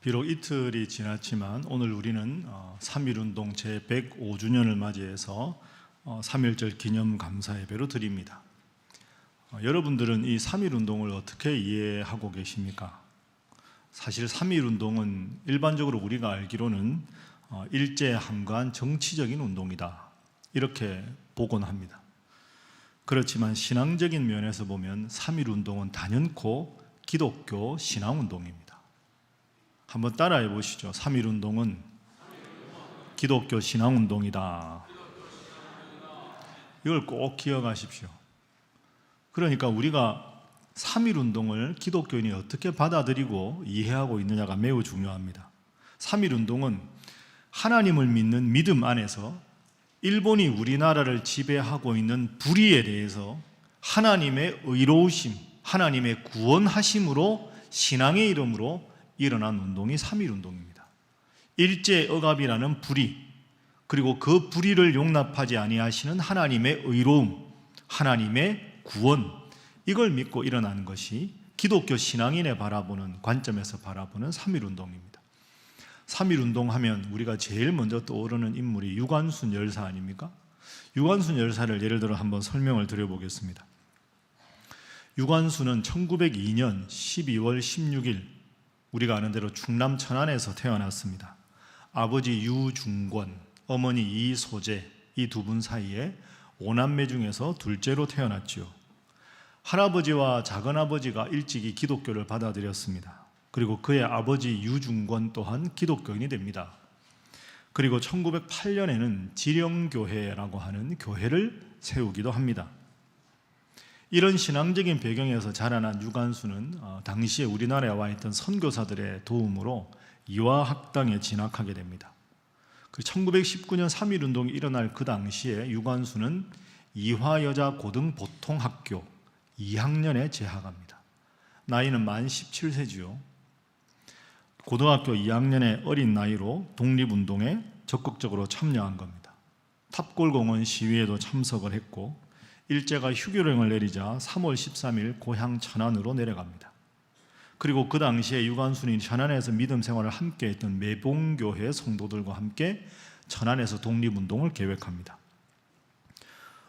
비록 이틀이 지났지만 오늘 우리는 3.1운동 제105주년을 맞이해서 3.1절 기념 감사 예배로 드립니다. 여러분들은 이 3.1운동을 어떻게 이해하고 계십니까? 사실 3.1운동은 일반적으로 우리가 알기로는 일제항거한 정치적인 운동이다, 이렇게 보곤 합니다. 그렇지만 신앙적인 면에서 보면 3.1운동은 단연코 기독교 신앙운동입니다. 한번 따라해 보시죠. 3.1운동은 기독교 신앙운동이다. 이걸 꼭 기억하십시오. 그러니까 우리가 3.1운동을 기독교인이 어떻게 받아들이고 이해하고 있느냐가 매우 중요합니다. 3.1운동은 하나님을 믿는 믿음 안에서 일본이 우리나라를 지배하고 있는 불의에 대해서 하나님의 의로우심, 하나님의 구원하심으로 신앙의 이름으로 일어난 운동이 3.1운동입니다. 일제억압이라는 불의, 그리고 그 불의를 용납하지 아니하시는 하나님의 의로움, 하나님의 구원, 이걸 믿고 일어나는 것이 기독교 신앙인의 바라보는 관점에서 바라보는 3.1운동입니다. 3.1운동 하면 우리가 제일 먼저 떠오르는 인물이 유관순 열사 아닙니까? 유관순 열사를 예를 들어 한번 설명을 드려보겠습니다. 유관순은 1902년 12월 16일 우리가 아는 대로 충남 천안에서 태어났습니다. 아버지 유중권, 어머니 이소재, 이 두 분 사이에 5남매 중에서 둘째로 태어났죠. 할아버지와 작은아버지가 일찍이 기독교를 받아들였습니다. 그리고 그의 아버지 유중권 또한 기독교인이 됩니다. 그리고 1908년에는 지령교회라고 하는 교회를 세우기도 합니다. 이런 신앙적인 배경에서 자라난 유관순은 당시에 우리나라에 와 있던 선교사들의 도움으로 이화학당에 진학하게 됩니다. 1919년 3.1운동이 일어날 그 당시에 유관순은 이화여자고등보통학교 2학년에 재학합니다. 나이는 만 17세지요. 고등학교 2학년의 어린 나이로 독립운동에 적극적으로 참여한 겁니다. 탑골공원 시위에도 참석을 했고, 일제가 휴교령을 내리자 3월 13일 고향 천안으로 내려갑니다. 그리고 그 당시에 유관순이 천안에서 믿음 생활을 함께 했던 매봉교회 성도들과 함께 천안에서 독립운동을 계획합니다.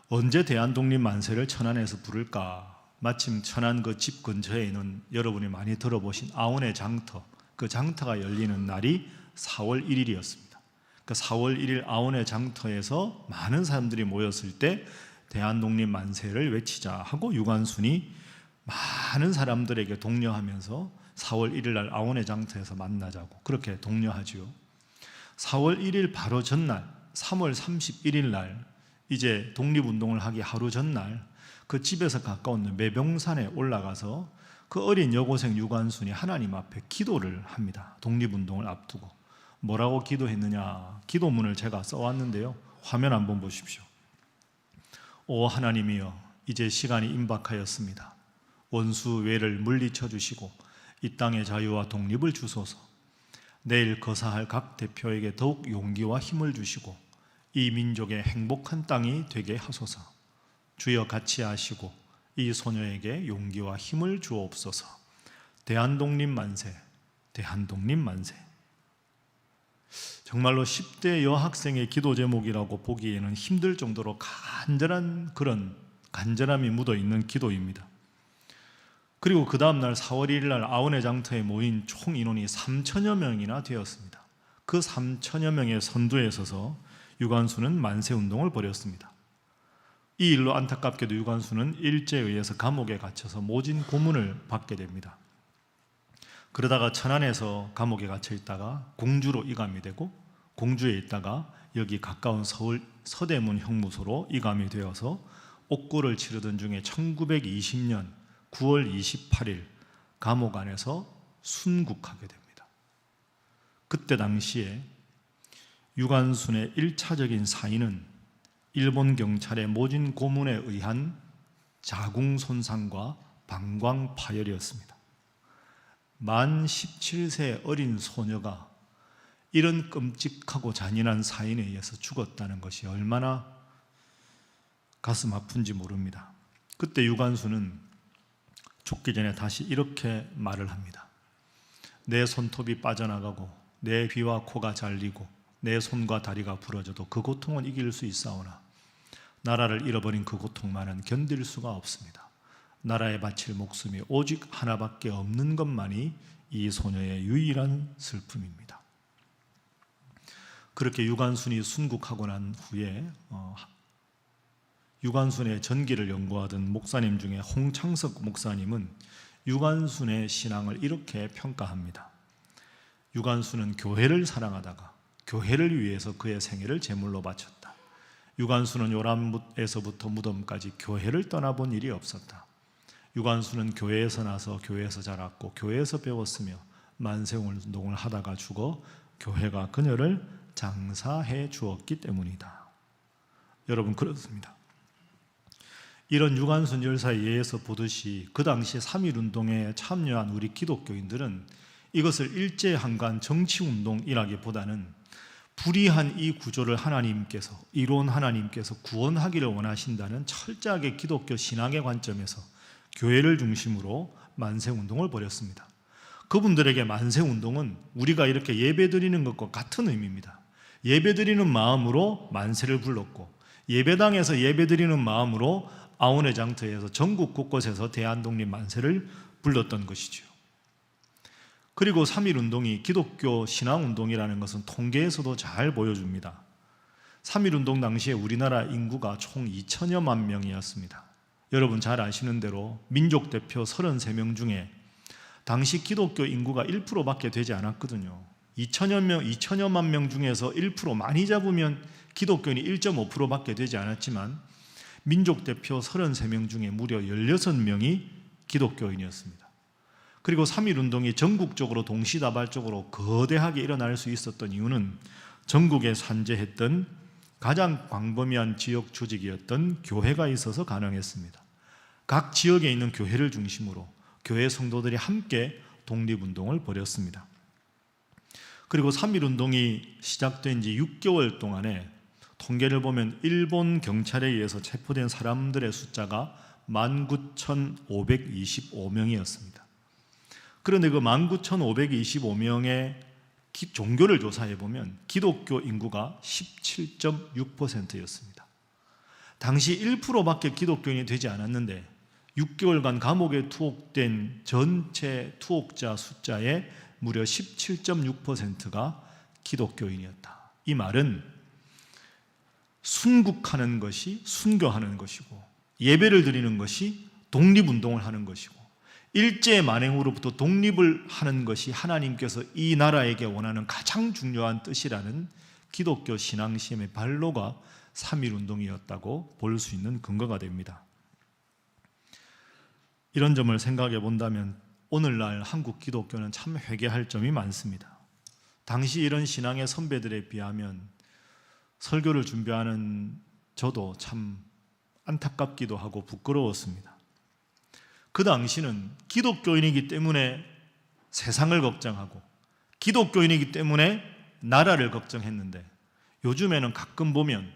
언제 대한독립만세를 천안에서 부를까? 마침 천안 그 집 근처에 있는 여러분이 많이 들어보신 아온의 장터, 그 장터가 열리는 날이 4월 1일이었습니다. 그 4월 1일 아온의 장터에서 많은 사람들이 모였을 때 대한독립만세를 외치자 하고 유관순이 많은 사람들에게 독려하면서 4월 1일 날 아온의 장터에서 만나자고 그렇게 독려하지요. 4월 1일 바로 전날 3월 31일 날 이제 독립운동을 하기 하루 전날 그 집에서 가까운 매봉산에 올라가서 그 어린 여고생 유관순이 하나님 앞에 기도를 합니다. 독립운동을 앞두고. 뭐라고 기도했느냐? 기도문을 제가 써왔는데요. 화면 한번 보십시오. 오 하나님이여, 이제 시간이 임박하였습니다. 원수 외를 물리쳐 주시고 이 땅의 자유와 독립을 주소서. 내일 거사할 각 대표에게 더욱 용기와 힘을 주시고 이 민족의 행복한 땅이 되게 하소서. 주여 같이 하시고 이 소녀에게 용기와 힘을 주옵소서. 대한독립 만세, 대한독립 만세. 정말로 10대 여학생의 기도 제목이라고 보기에는 힘들 정도로 간절한 그런 간절함이 묻어있는 기도입니다. 그리고 그 다음날 4월 1일 날 아온의 장터에 모인 총 인원이 3천여 명이나 되었습니다. 그 3천여 명의 선두에 서서 유관순은 만세운동을 벌였습니다. 이 일로 안타깝게도 유관순은 일제에 의해서 감옥에 갇혀서 모진 고문을 받게 됩니다. 그러다가 천안에서 감옥에 갇혀 있다가 공주로 이감이 되고, 공주에 있다가 여기 가까운 서울 서대문 형무소로 이감이 되어서 옥고를 치르던 중에 1920년 9월 28일 감옥 안에서 순국하게 됩니다. 그때 당시에 유관순의 1차적인 사인은 일본 경찰의 모진 고문에 의한 자궁 손상과 방광 파열이었습니다. 만 17세 어린 소녀가 이런 끔찍하고 잔인한 사인에 의해서 죽었다는 것이 얼마나 가슴 아픈지 모릅니다. 그때 유관순은 죽기 전에 다시 이렇게 말을 합니다. 내 손톱이 빠져나가고 내 귀와 코가 잘리고 내 손과 다리가 부러져도 그 고통은 이길 수 있사오나 나라를 잃어버린 그 고통만은 견딜 수가 없습니다. 나라에 바칠 목숨이 오직 하나밖에 없는 것만이 이 소녀의 유일한 슬픔입니다. 그렇게 유관순이 순국하고 난 후에 유관순의 전기를 연구하던 목사님 중에 홍창석 목사님은 유관순의 신앙을 이렇게 평가합니다. 유관순은 교회를 사랑하다가 교회를 위해서 그의 생애를 제물로 바쳤다. 유관순은 요람에서부터 무덤까지 교회를 떠나본 일이 없었다. 유관순은 교회에서 나서 교회에서 자랐고 교회에서 배웠으며 만세운동을 하다가 죽어 교회가 그녀를 장사해 주었기 때문이다. 여러분, 그렇습니다. 이런 유관순 열사의 예에서 보듯이 그 당시 3.1운동에 참여한 우리 기독교인들은 이것을 일제한관 정치운동이라기보다는 불의한 이 구조를 하나님께서, 이로운 하나님께서 구원하기를 원하신다는 철저하게 기독교 신앙의 관점에서 교회를 중심으로 만세운동을 벌였습니다. 그분들에게 만세운동은 우리가 이렇게 예배드리는 것과 같은 의미입니다. 예배드리는 마음으로 만세를 불렀고 예배당에서 예배드리는 마음으로 아온의 장터에서 전국 곳곳에서 대한독립 만세를 불렀던 것이죠. 그리고 3.1운동이 기독교 신앙운동이라는 것은 통계에서도 잘 보여줍니다. 3.1운동 당시에 우리나라 인구가 총 2천여만 명이었습니다. 여러분 잘 아시는 대로 민족대표 33명 중에 당시 기독교 인구가 1%밖에 되지 않았거든요. 2천여만 명 중에서 1%, 많이 잡으면 기독교인이 1.5%밖에 되지 않았지만 민족대표 33명 중에 무려 16명이 기독교인이었습니다. 그리고 3.1운동이 전국적으로 동시다발적으로 거대하게 일어날 수 있었던 이유는 전국에 산재했던 가장 광범위한 지역 조직이었던 교회가 있어서 가능했습니다. 각 지역에 있는 교회를 중심으로 교회 성도들이 함께 독립운동을 벌였습니다. 그리고 3.1운동이 시작된 지 6개월 동안에 통계를 보면 일본 경찰에 의해서 체포된 사람들의 숫자가 19,525명이었습니다. 그런데 그 19,525명의 종교를 조사해 보면 기독교 인구가 17.6%였습니다. 당시 1%밖에 기독교인이 되지 않았는데 6개월간 감옥에 투옥된 전체 투옥자 숫자의 무려 17.6%가 기독교인이었다. 이 말은 순국하는 것이 순교하는 것이고 예배를 드리는 것이 독립운동을 하는 것이고 일제 만행으로부터 독립을 하는 것이 하나님께서 이 나라에게 원하는 가장 중요한 뜻이라는 기독교 신앙심의 발로가 3.1운동이었다고 볼 수 있는 근거가 됩니다. 이런 점을 생각해 본다면 오늘날 한국 기독교는 참 회개할 점이 많습니다. 당시 이런 신앙의 선배들에 비하면 설교를 준비하는 저도 참 안타깝기도 하고 부끄러웠습니다. 그 당시는 기독교인이기 때문에 세상을 걱정하고 기독교인이기 때문에 나라를 걱정했는데 요즘에는 가끔 보면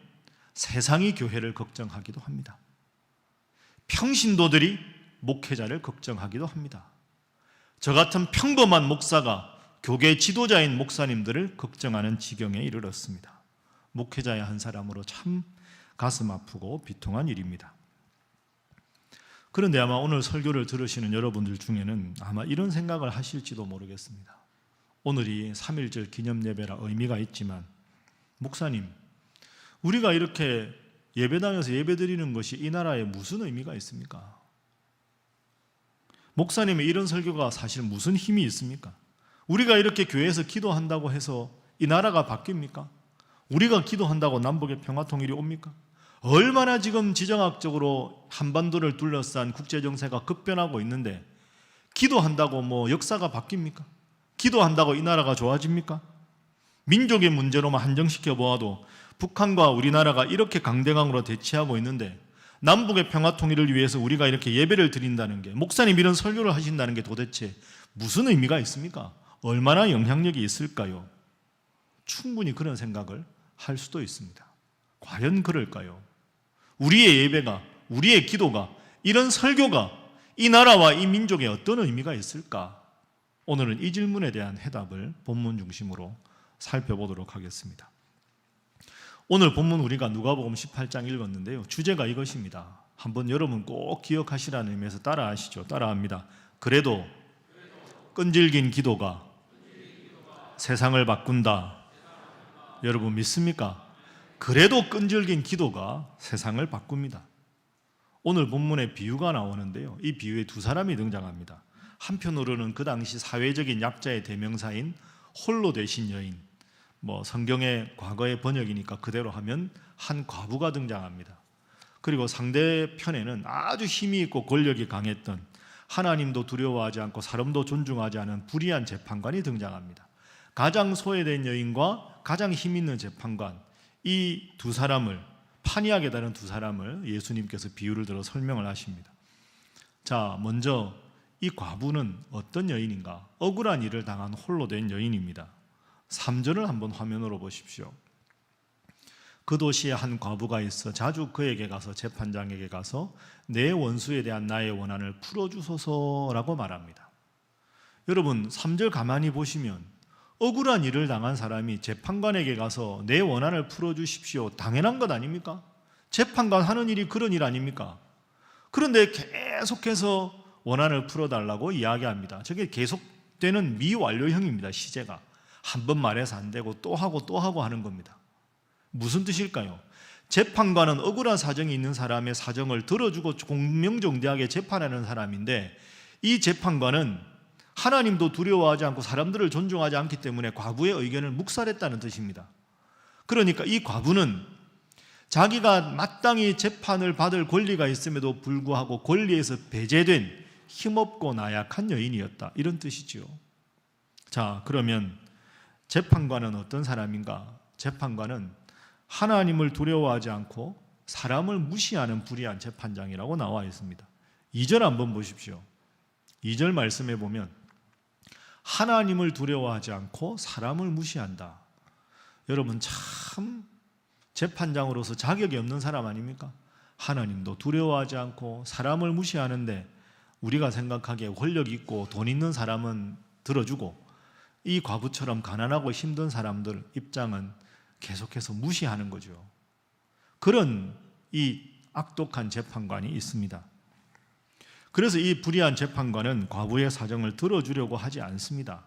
세상이 교회를 걱정하기도 합니다. 평신도들이 목회자를 걱정하기도 합니다. 저 같은 평범한 목사가 교계 지도자인 목사님들을 걱정하는 지경에 이르렀습니다. 목회자의 한 사람으로 참 가슴 아프고 비통한 일입니다. 그런데 아마 오늘 설교를 들으시는 여러분들 중에는 아마 이런 생각을 하실지도 모르겠습니다. 오늘이 3.1절 기념예배라 의미가 있지만 목사님, 우리가 이렇게 예배당에서 예배드리는 것이 이 나라에 무슨 의미가 있습니까? 목사님의 이런 설교가 사실 무슨 힘이 있습니까? 우리가 이렇게 교회에서 기도한다고 해서 이 나라가 바뀝니까? 우리가 기도한다고 남북의 평화통일이 옵니까? 얼마나 지금 지정학적으로 한반도를 둘러싼 국제정세가 급변하고 있는데 기도한다고 뭐 역사가 바뀝니까? 기도한다고 이 나라가 좋아집니까? 민족의 문제로만 한정시켜 보아도 북한과 우리나라가 이렇게 강대강으로 대치하고 있는데 남북의 평화통일을 위해서 우리가 이렇게 예배를 드린다는 게, 목사님 이런 설교를 하신다는 게 도대체 무슨 의미가 있습니까? 얼마나 영향력이 있을까요? 충분히 그런 생각을 할 수도 있습니다. 과연 그럴까요? 우리의 예배가, 우리의 기도가, 이런 설교가 이 나라와 이 민족에 어떤 의미가 있을까? 오늘은 이 질문에 대한 해답을 본문 중심으로 살펴보도록 하겠습니다. 오늘 본문 우리가 누가복음 18장 읽었는데요. 주제가 이것입니다. 한번 여러분 꼭 기억하시라는 의미에서 따라하시죠. 따라합니다. 그래도 끈질긴 기도가 세상을 바꾼다. 여러분 믿습니까? 그래도 끈질긴 기도가 세상을 바꿉니다. 오늘 본문에 비유가 나오는데요. 이 비유에 두 사람이 등장합니다. 한편으로는 그 당시 사회적인 약자의 대명사인 홀로 되신 여인, 성경의 과거의 번역이니까 그대로 하면 한 과부가 등장합니다. 그리고 상대편에는 아주 힘이 있고 권력이 강했던, 하나님도 두려워하지 않고 사람도 존중하지 않은 불의한 재판관이 등장합니다. 가장 소외된 여인과 가장 힘 있는 재판관, 이 두 사람을, 판이하게 다른 두 사람을 예수님께서 비유를 들어 설명을 하십니다. 자, 먼저 이 과부는 어떤 여인인가? 억울한 일을 당한 홀로 된 여인입니다. 3절을 한번 화면으로 보십시오. 그 도시에 한 과부가 있어 자주 그에게 가서 재판장에게 가서 내 원수에 대한 나의 원한을 풀어주소서라고 말합니다. 여러분 3절 가만히 보시면 억울한 일을 당한 사람이 재판관에게 가서 내 원한을 풀어주십시오, 당연한 것 아닙니까? 재판관 하는 일이 그런 일 아닙니까? 그런데 계속해서 원한을 풀어달라고 이야기합니다. 저게 계속되는 미완료형입니다. 시제가 한 번 말해서 안 되고 또 하고 또 하고 하는 겁니다. 무슨 뜻일까요? 재판관은 억울한 사정이 있는 사람의 사정을 들어주고 공명정대하게 재판하는 사람인데, 이 재판관은 하나님도 두려워하지 않고 사람들을 존중하지 않기 때문에 과부의 의견을 묵살했다는 뜻입니다. 그러니까 이 과부는 자기가 마땅히 재판을 받을 권리가 있음에도 불구하고 권리에서 배제된 힘없고 나약한 여인이었다, 이런 뜻이죠. 자, 그러면 재판관은 어떤 사람인가? 재판관은 하나님을 두려워하지 않고 사람을 무시하는 불의한 재판장이라고 나와 있습니다. 2절 한번 보십시오. 2절 말씀해 보면 하나님을 두려워하지 않고 사람을 무시한다. 여러분 참 재판장으로서 자격이 없는 사람 아닙니까? 하나님도 두려워하지 않고 사람을 무시하는데 우리가 생각하기에 권력 있고 돈 있는 사람은 들어주고 이 과부처럼 가난하고 힘든 사람들 입장은 계속해서 무시하는 거죠. 그런 이 악독한 재판관이 있습니다. 그래서 이 불의한 재판관은 과부의 사정을 들어주려고 하지 않습니다.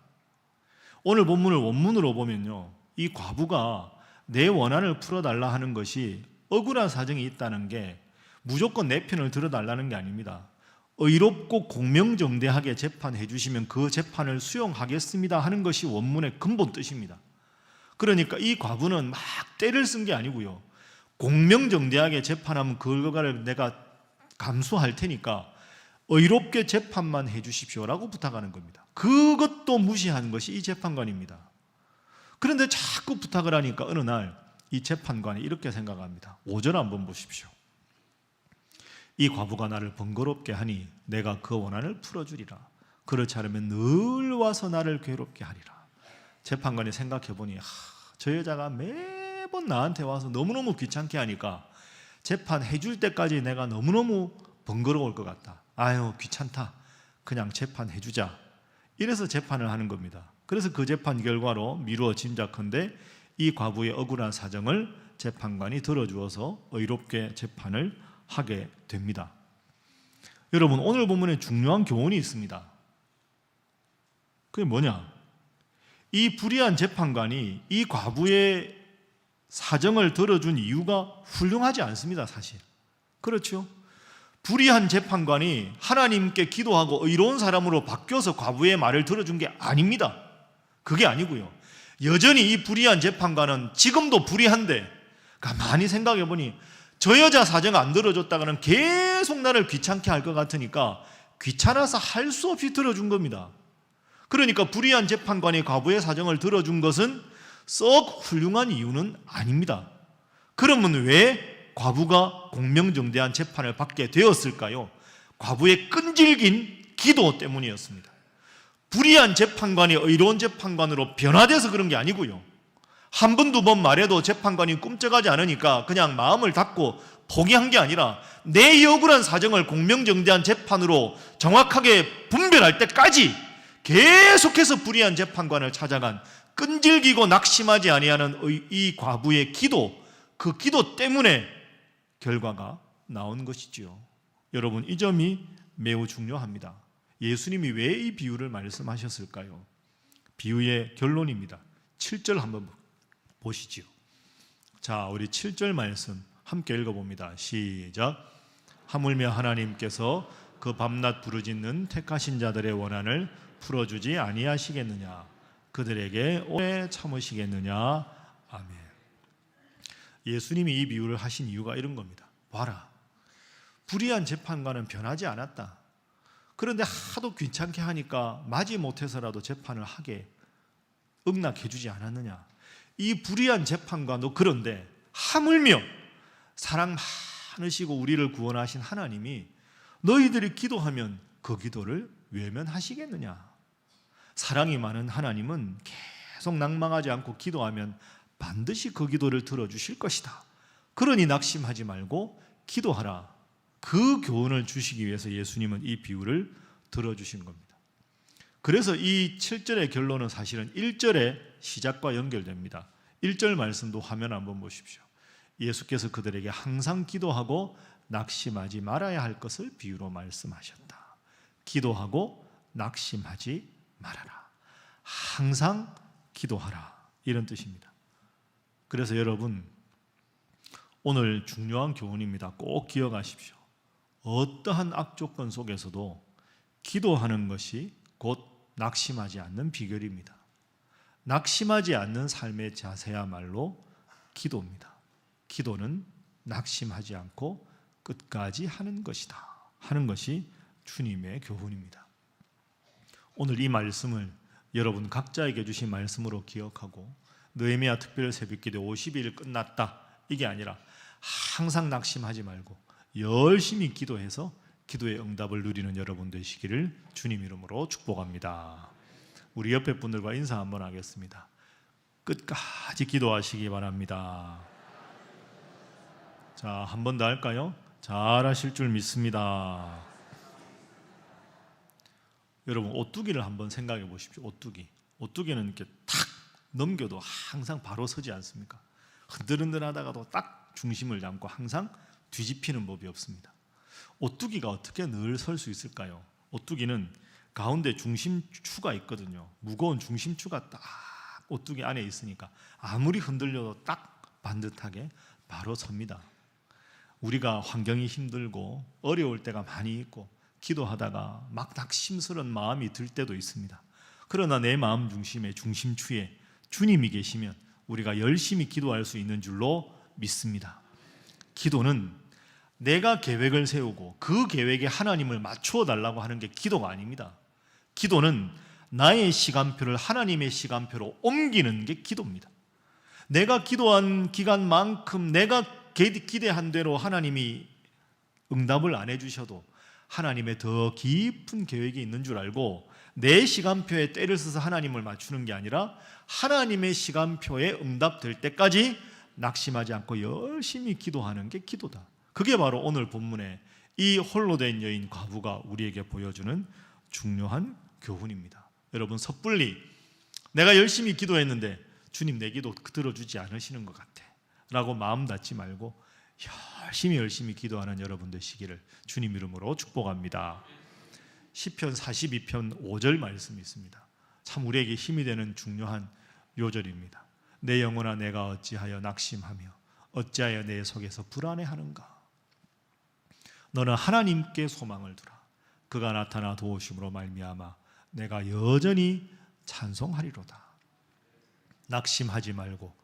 오늘 본문을 원문으로 보면요, 이 과부가 내 원한을 풀어달라 하는 것이 억울한 사정이 있다는 게 무조건 내 편을 들어달라는 게 아닙니다. 의롭고 공명정대하게 재판해 주시면 그 재판을 수용하겠습니다 하는 것이 원문의 근본 뜻입니다. 그러니까 이 과부는 막 때를 쓴 게 아니고요, 공명정대하게 재판하면 그 결과를 내가 감수할 테니까 의롭게 재판만 해 주십시오라고 부탁하는 겁니다. 그것도 무시하는 것이 이 재판관입니다. 그런데 자꾸 부탁을 하니까 어느 날 이 재판관이 이렇게 생각합니다. 5절 한번 보십시오. 이 과부가 나를 번거롭게 하니 내가 그 원한을 풀어주리라. 그렇지 않으면 늘 와서 나를 괴롭게 하리라. 재판관이 생각해 보니 저 여자가 매번 나한테 와서 너무너무 귀찮게 하니까 재판해 줄 때까지 내가 너무너무 번거로울 것 같다. 아유 귀찮다, 그냥 재판해 주자. 이래서 재판을 하는 겁니다. 그래서 그 재판 결과로 미루어 짐작컨대 이 과부의 억울한 사정을 재판관이 들어주어서 의롭게 재판을 하게 됩니다. 여러분 오늘 본문에 중요한 교훈이 있습니다. 그게 뭐냐? 이 불의한 재판관이 이 과부의 사정을 들어준 이유가 훌륭하지 않습니다. 사실 그렇죠? 불의한 재판관이 하나님께 기도하고 의로운 사람으로 바뀌어서 과부의 말을 들어준 게 아닙니다. 그게 아니고요, 여전히 이 불의한 재판관은 지금도 불의한데 가만히 생각해 보니 저 여자 사정 안 들어줬다가는 계속 나를 귀찮게 할 것 같으니까 귀찮아서 할 수 없이 들어준 겁니다. 그러니까 불의한 재판관이 과부의 사정을 들어준 것은 썩 훌륭한 이유는 아닙니다. 그러면 왜 과부가 공명정대한 재판을 받게 되었을까요? 과부의 끈질긴 기도 때문이었습니다. 불의한 재판관이 의로운 재판관으로 변화돼서 그런 게 아니고요, 한 번, 두 번 말해도 재판관이 꿈쩍하지 않으니까 그냥 마음을 닫고 포기한 게 아니라 내 억울한 사정을 공명정대한 재판으로 정확하게 분별할 때까지 계속해서 불의한 재판관을 찾아간 끈질기고 낙심하지 아니하는 이 과부의 기도, 그 기도 때문에 결과가 나온 것이지요. 여러분, 이 점이 매우 중요합니다. 예수님이 왜 이 비유를 말씀하셨을까요? 비유의 결론입니다. 7절 한번 보시지요. 자, 우리 7절 말씀 함께 읽어봅니다. 시작. 하물며 하나님께서 그 밤낮 부르짖는 택하신 자들의 원한을 풀어주지 아니하시겠느냐? 그들에게 오래 참으시겠느냐? 아멘. 예수님이 이 비유를 하신 이유가 이런 겁니다. 봐라, 불의한 재판관은 변하지 않았다. 그런데 하도 귀찮게 하니까 마지 못해서라도 재판을 하게 응낙해주지 않았느냐? 이 불의한 재판관도 그런데 하물며 사랑 많으시고 우리를 구원하신 하나님이 너희들이 기도하면 그 기도를 외면하시겠느냐? 사랑이 많은 하나님은 계속 낭망하지 않고 기도하면 반드시 그 기도를 들어주실 것이다. 그러니 낙심하지 말고 기도하라. 그 교훈을 주시기 위해서 예수님은 이 비유를 들어주신 겁니다. 그래서 이 7절의 결론은 사실은 1절의 시작과 연결됩니다. 1절 말씀도 화면 한번 보십시오. 예수께서 그들에게 항상 기도하고 낙심하지 말아야 할 것을 비유로 말씀하셨다. 기도하고 낙심하지 말아라. 항상 기도하라. 이런 뜻입니다. 그래서 여러분, 오늘 중요한 교훈입니다. 꼭 기억하십시오. 어떠한 악조건 속에서도 기도하는 것이 곧 낙심하지 않는 비결입니다. 낙심하지 않는 삶의 자세야말로 기도입니다. 기도는 낙심하지 않고 끝까지 하는 것이다. 하는 것이 주님의 교훈입니다. 오늘 이 말씀을 여러분 각자에게 주신 말씀으로 기억하고 느헤미야 특별 새벽기도 50일 끝났다 이게 아니라 항상 낙심하지 말고 열심히 기도해서 기도의 응답을 누리는 여러분 되시기를 주님 이름으로 축복합니다. 우리 옆에 분들과 인사 한번 하겠습니다. 끝까지 기도하시기 바랍니다. 자, 한 번 더 할까요? 잘하실 줄 믿습니다. 여러분, 오뚜기를 한번 생각해 보십시오. 오뚜기는 이렇게 탁 넘겨도 항상 바로 서지 않습니까? 흔들흔들하다가도 딱 중심을 잡고 항상 뒤집히는 법이 없습니다. 오뚜기가 어떻게 늘 설 수 있을까요? 오뚜기는 가운데 중심추가 있거든요. 무거운 중심추가 딱 오뚜기 안에 있으니까 아무리 흔들려도 딱 반듯하게 바로 섭니다. 우리가 환경이 힘들고 어려울 때가 많이 있고 기도하다가 막 낙심스러운 마음이 들 때도 있습니다. 그러나 내 마음 중심의 중심추에 주님이 계시면 우리가 열심히 기도할 수 있는 줄로 믿습니다. 기도는 내가 계획을 세우고 그 계획에 하나님을 맞추어 달라고 하는 게 기도가 아닙니다. 기도는 나의 시간표를 하나님의 시간표로 옮기는 게 기도입니다. 내가 기도한 기간만큼 내가 기대한 대로 하나님이 응답을 안 해주셔도 하나님의 더 깊은 계획이 있는 줄 알고 내 시간표에 때를 써서 하나님을 맞추는 게 아니라 하나님의 시간표에 응답될 때까지 낙심하지 않고 열심히 기도하는 게 기도다. 그게 바로 오늘 본문에 이 홀로 된 여인 과부가 우리에게 보여주는 중요한 교훈입니다. 여러분, 섣불리 내가 열심히 기도했는데 주님 내 기도 들어주지 않으시는 것 같아 라고 마음 닫지 말고 열심히 기도하는 여러분 되시기를 주님 이름으로 축복합니다. 시편 42편 5절 말씀이 있습니다. 참 우리에게 힘이 되는 중요한 요절입니다. 내 영혼아 내가 어찌하여 낙심하며 어찌하여 내 속에서 불안해하는가. 너는 하나님께 소망을 두라. 그가 나타나 도우심으로 말미암아 내가 여전히 찬송하리로다. 낙심하지 말고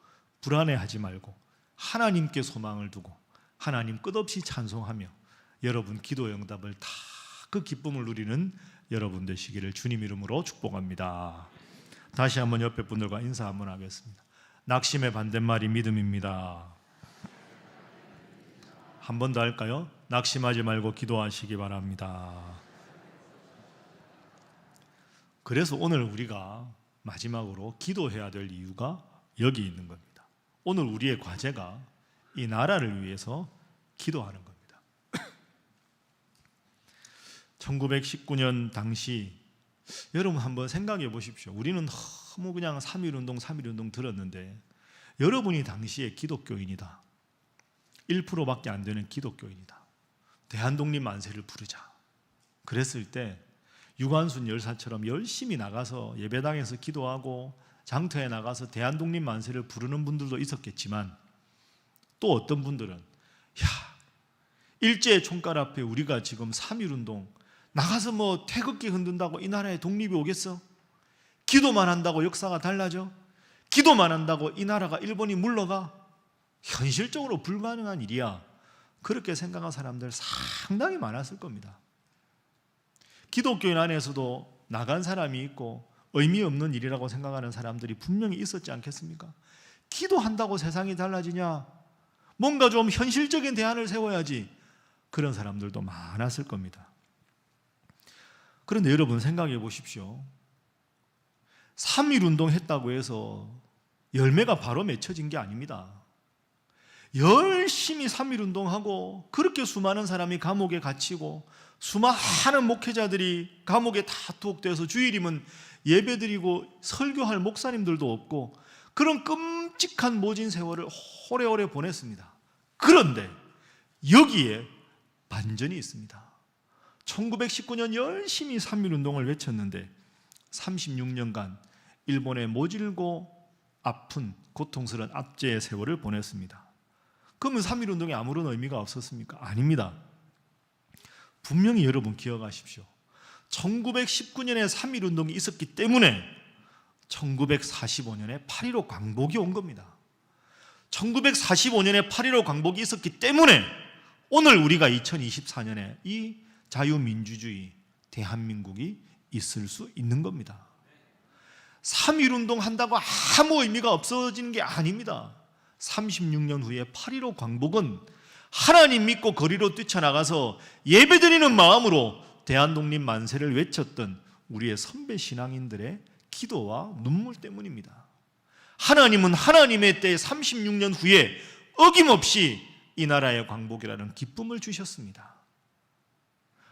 불안해하지 말고 하나님께 소망을 두고 하나님 끝없이 찬송하며 여러분 기도 응답을 다 그 기쁨을 누리는 여러분 되시기를 주님 이름으로 축복합니다. 다시 한번 옆에 분들과 인사 한번 하겠습니다. 낙심의 반대말이 믿음입니다. 한 번 더 할까요? 낙심하지 말고 기도하시기 바랍니다. 그래서 오늘 우리가 마지막으로 기도해야 될 이유가 여기 있는 겁니다. 오늘 우리의 과제가 이 나라를 위해서 기도하는 겁니다. 1919년 당시 여러분 한번 생각해 보십시오. 우리는 너무 그냥 3.1운동 들었는데 여러분이 당시에 기독교인이다. 1%밖에 안 되는 기독교인이다. 대한독립 만세를 부르자. 그랬을 때 유관순 열사처럼 열심히 나가서 예배당에서 기도하고 장터에 나가서 대한독립 만세를 부르는 분들도 있었겠지만 또 어떤 분들은 일제의 총칼 앞에 우리가 지금 3.1운동 나가서 뭐 태극기 흔든다고 이 나라에 독립이 오겠어? 기도만 한다고 역사가 달라져? 기도만 한다고 이 나라가 일본이 물러가? 현실적으로 불가능한 일이야. 그렇게 생각한 사람들 상당히 많았을 겁니다. 기독교인 안에서도 나간 사람이 있고 의미 없는 일이라고 생각하는 사람들이 분명히 있었지 않겠습니까? 기도한다고 세상이 달라지냐? 뭔가 좀 현실적인 대안을 세워야지. 그런 사람들도 많았을 겁니다. 그런데 여러분 생각해 보십시오. 3.1운동 했다고 해서 열매가 바로 맺혀진 게 아닙니다. 열심히 3.1운동하고 그렇게 수많은 사람이 감옥에 갇히고 수많은 목회자들이 감옥에 다 투옥돼서 주일이면 예배드리고 설교할 목사님들도 없고 그런 끔찍한 모진 세월을 오래오래 보냈습니다. 그런데 여기에 반전이 있습니다. 1919년 열심히 3.1운동을 외쳤는데 36년간 일본의 모질고 아픈 고통스러운 압제의 세월을 보냈습니다. 그러면 3.1운동에 아무런 의미가 없었습니까? 아닙니다. 분명히 여러분 기억하십시오. 1919년에 3.1운동이 있었기 때문에 1945년에 8.15 광복이 온 겁니다. 1945년에 8.15 광복이 있었기 때문에 오늘 우리가 2024년에 이 자유민주주의 대한민국이 있을 수 있는 겁니다. 3.1운동 한다고 아무 의미가 없어지는 게 아닙니다. 36년 후에 8.15 광복은 하나님 믿고 거리로 뛰쳐나가서 예배드리는 마음으로 대한독립 만세를 외쳤던 우리의 선배 신앙인들의 기도와 눈물 때문입니다. 하나님은 하나님의 때 36년 후에 어김없이 이 나라의 광복이라는 기쁨을 주셨습니다.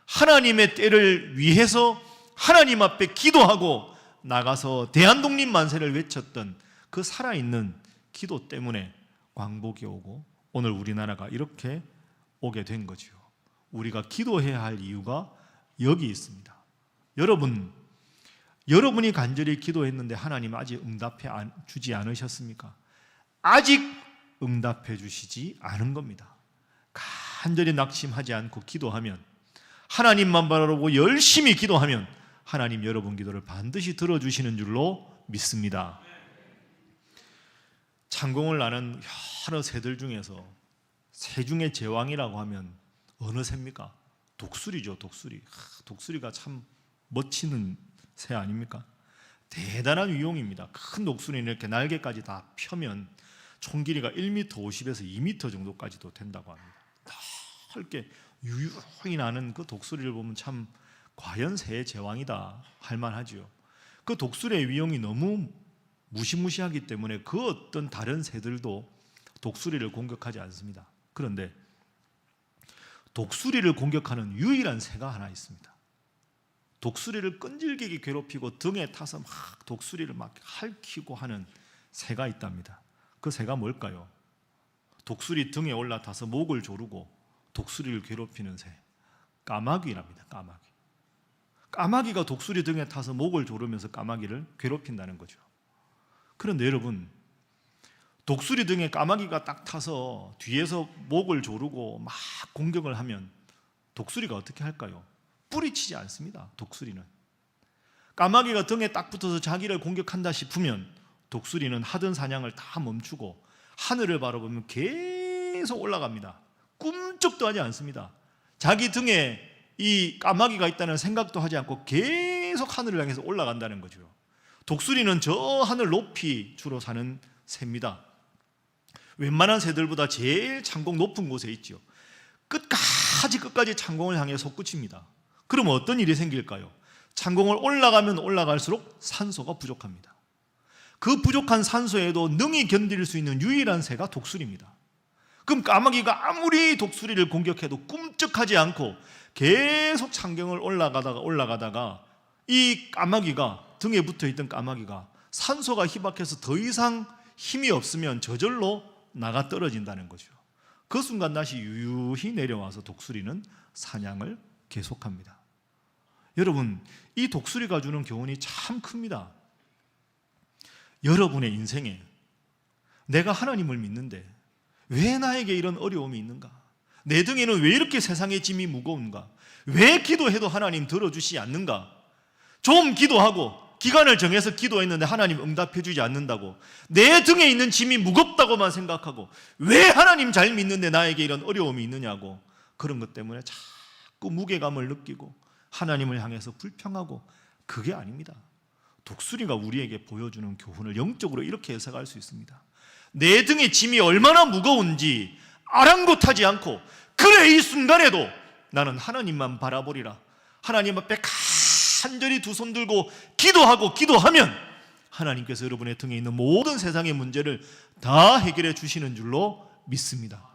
하나님의 때를 위해서 하나님 앞에 기도하고 나가서 대한독립 만세를 외쳤던 그 살아있는 기도 때문에 광복이 오고 오늘 우리나라가 이렇게 오게 된 거죠. 우리가 기도해야 할 이유가 여기 있습니다. 여러분이 간절히 기도했는데 하나님 아직 응답해 주지 않으셨습니까? 아직 응답해 주시지 않은 겁니다. 간절히 낙심하지 않고 기도하면 하나님만 바라보고 열심히 기도하면 하나님 여러분 기도를 반드시 들어주시는 줄로 믿습니다. 창공을 나는 여러 새들 중에서 새 중에 제왕이라고 하면 어느 새입니까? 독수리죠. 독수리가 참 멋지는 새 아닙니까? 대단한 위용입니다. 큰 독수리는 이렇게 날개까지 다 펴면 총 길이가 1m 50에서 2m 정도까지도 된다고 합니다. 넓게 유유히 나는 그 독수리를 보면 참 과연 새의 제왕이다 할 만하지요. 그 독수리의 위용이 너무 무시무시하기 때문에 그 어떤 다른 새들도 독수리를 공격하지 않습니다. 그런데 독수리를 공격하는 유일한 새가 하나 있습니다. 독수리를 끈질기게 괴롭히고 등에 타서 막 독수리를 막 핥히고 하는 새가 있답니다. 그 새가 뭘까요? 독수리 등에 올라타서 목을 조르고 독수리를 괴롭히는 새, 까마귀랍니다. 까마귀가 독수리 등에 타서 목을 조르면서 까마귀를 괴롭힌다는 거죠. 그런데 여러분, 독수리 등에 까마귀가 딱 타서 뒤에서 목을 조르고 막 공격을 하면 독수리가 어떻게 할까요? 뿌리치지 않습니다. 독수리는 까마귀가 등에 딱 붙어서 자기를 공격한다 싶으면 독수리는 하던 사냥을 다 멈추고 하늘을 바라보면 계속 올라갑니다. 꿈쩍도 하지 않습니다. 자기 등에 이 까마귀가 있다는 생각도 하지 않고 계속 하늘을 향해서 올라간다는 거죠. 독수리는 저 하늘 높이 주로 사는 새입니다. 웬만한 새들보다 제일 창공 높은 곳에 있죠. 끝까지 창공을 향해 솟구칩니다. 그러면 어떤 일이 생길까요? 창공을 올라가면 올라갈수록 산소가 부족합니다. 그 부족한 산소에도 능히 견딜 수 있는 유일한 새가 독수리입니다. 그럼 까마귀가 아무리 독수리를 공격해도 꿈쩍하지 않고 계속 창공을 올라가다가 이 까마귀가, 등에 붙어있던 까마귀가 산소가 희박해서 더 이상 힘이 없으면 저절로 나가 떨어진다는 거죠. 그 순간 다시 유유히 내려와서 독수리는 사냥을 계속합니다. 여러분, 이 독수리가 주는 교훈이 참 큽니다. 여러분의 인생에 내가 하나님을 믿는데 왜 나에게 이런 어려움이 있는가? 내 등에는 왜 이렇게 세상의 짐이 무거운가? 왜 기도해도 하나님 들어주시지 않는가? 좀 기도하고 기간을 정해서 기도했는데 하나님 응답해 주지 않는다고, 내 등에 있는 짐이 무겁다고만 생각하고 왜 하나님 잘 믿는데 나에게 이런 어려움이 있느냐고, 그런 것 때문에 자꾸 무게감을 느끼고 하나님을 향해서 불평하고, 그게 아닙니다. 독수리가 우리에게 보여주는 교훈을 영적으로 이렇게 해석할 수 있습니다. 내 등의 짐이 얼마나 무거운지 아랑곳하지 않고, 그래 이 순간에도 나는 하나님만 바라보리라, 하나님 앞에 간절히 두 손 들고 기도하면 하나님께서 여러분의 등에 있는 모든 세상의 문제를 다 해결해 주시는 줄로 믿습니다.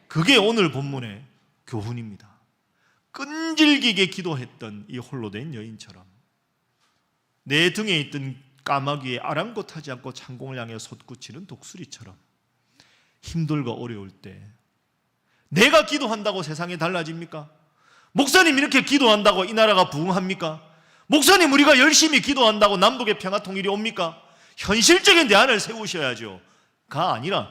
그게 오늘 본문의 교훈입니다. 끈질기게 기도했던 이 홀로 된 여인처럼, 내 등에 있던 까마귀에 아랑곳하지 않고 창공을 향해 솟구치는 독수리처럼, 힘들고 어려울 때 내가 기도한다고 세상이 달라집니까? 목사님 이렇게 기도한다고 이 나라가 부흥합니까? 목사님 우리가 열심히 기도한다고 남북의 평화 통일이 옵니까? 현실적인 대안을 세우셔야죠. 가 아니라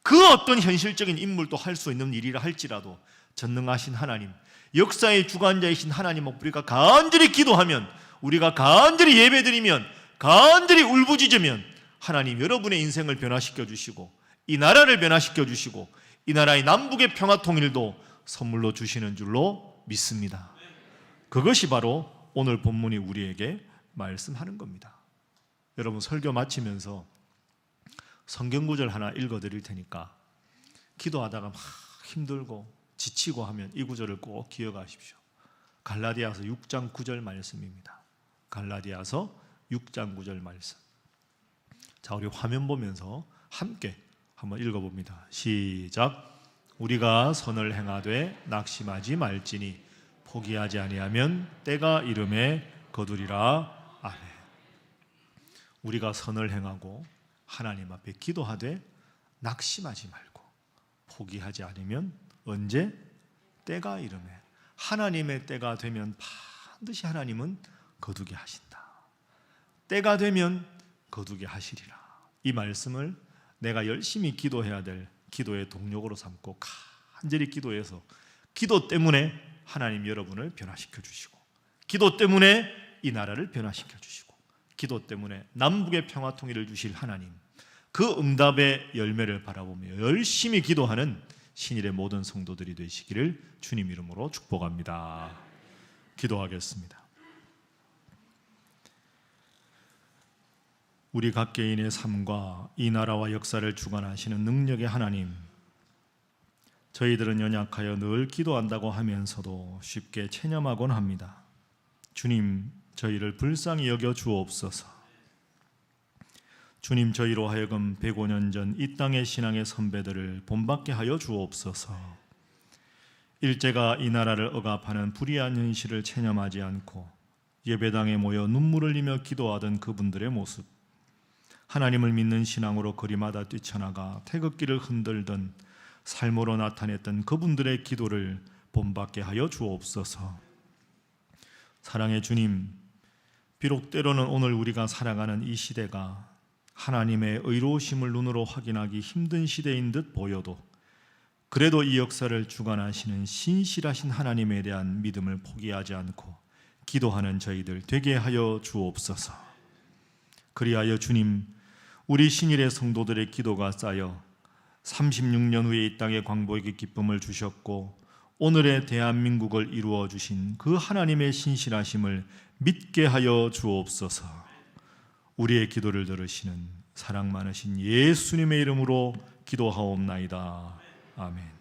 그 어떤 현실적인 인물도 할 수 있는 일이라 할지라도 전능하신 하나님, 역사의 주관자이신 하나님 앞에 우리가 간절히 기도하면, 우리가 간절히 예배드리면, 간절히 울부짖으면 하나님 여러분의 인생을 변화시켜 주시고 이 나라를 변화시켜 주시고 이 나라의 남북의 평화 통일도 선물로 주시는 줄로 믿습니다. 그것이 바로 오늘 본문이 우리에게 말씀하는 겁니다. 여러분, 설교 마치면서 성경 구절 하나 읽어드릴 테니까 기도하다가 막 힘들고 지치고 하면 이 구절을 꼭 기억하십시오. 갈라디아서 6장 9절 말씀입니다. 갈라디아서 6장 9절 말씀. 자, 우리 화면 보면서 함께 한번 읽어봅니다. 시작. 우리가 선을 행하되 낙심하지 말지니 포기하지 아니하면 때가 이름에 거두리라. 아멘. 우리가 선을 행하고 하나님 앞에 기도하되 낙심하지 말고 포기하지 않으면 언제? 때가 이름에, 하나님의 때가 되면 반드시 하나님은 거두게 하신다. 때가 되면 거두게 하시리라. 이 말씀을 내가 열심히 기도해야 될 기도의 동력으로 삼고 간절히 기도해서, 기도 때문에 하나님 여러분을 변화시켜 주시고, 기도 때문에 이 나라를 변화시켜 주시고, 기도 때문에 남북의 평화 통일을 주실 하나님, 그 응답의 열매를 바라보며 열심히 기도하는 신일의 모든 성도들이 되시기를 주님 이름으로 축복합니다. 기도하겠습니다. 우리 각 개인의 삶과 이 나라와 역사를 주관하시는 능력의 하나님, 저희들은 연약하여 늘 기도한다고 하면서도 쉽게 체념하곤 합니다. 주님, 저희를 불쌍히 여겨 주옵소서. 주님, 저희로 하여금 105년 전 이 땅의 신앙의 선배들을 본받게 하여 주옵소서. 일제가 이 나라를 억압하는 불의한 현실을 체념하지 않고 예배당에 모여 눈물을 흘리며 기도하던 그분들의 모습, 하나님을 믿는 신앙으로 거리마다 뛰쳐나가 태극기를 흔들던 삶으로 나타냈던 그분들의 기도를 본받게 하여 주옵소서. 사랑의 주님, 비록 때로는 오늘 우리가 살아가는 이 시대가 하나님의 의로우심을 눈으로 확인하기 힘든 시대인 듯 보여도, 그래도 이 역사를 주관하시는 신실하신 하나님에 대한 믿음을 포기하지 않고 기도하는 저희들 되게 하여 주옵소서. 그리하여 주님, 우리 신일의 성도들의 기도가 쌓여 36년 후에 이 땅의 광복의 기쁨을 주셨고 오늘의 대한민국을 이루어 주신 그 하나님의 신실하심을 믿게 하여 주옵소서. 우리의 기도를 들으시는 사랑 많으신 예수님의 이름으로 기도하옵나이다. 아멘.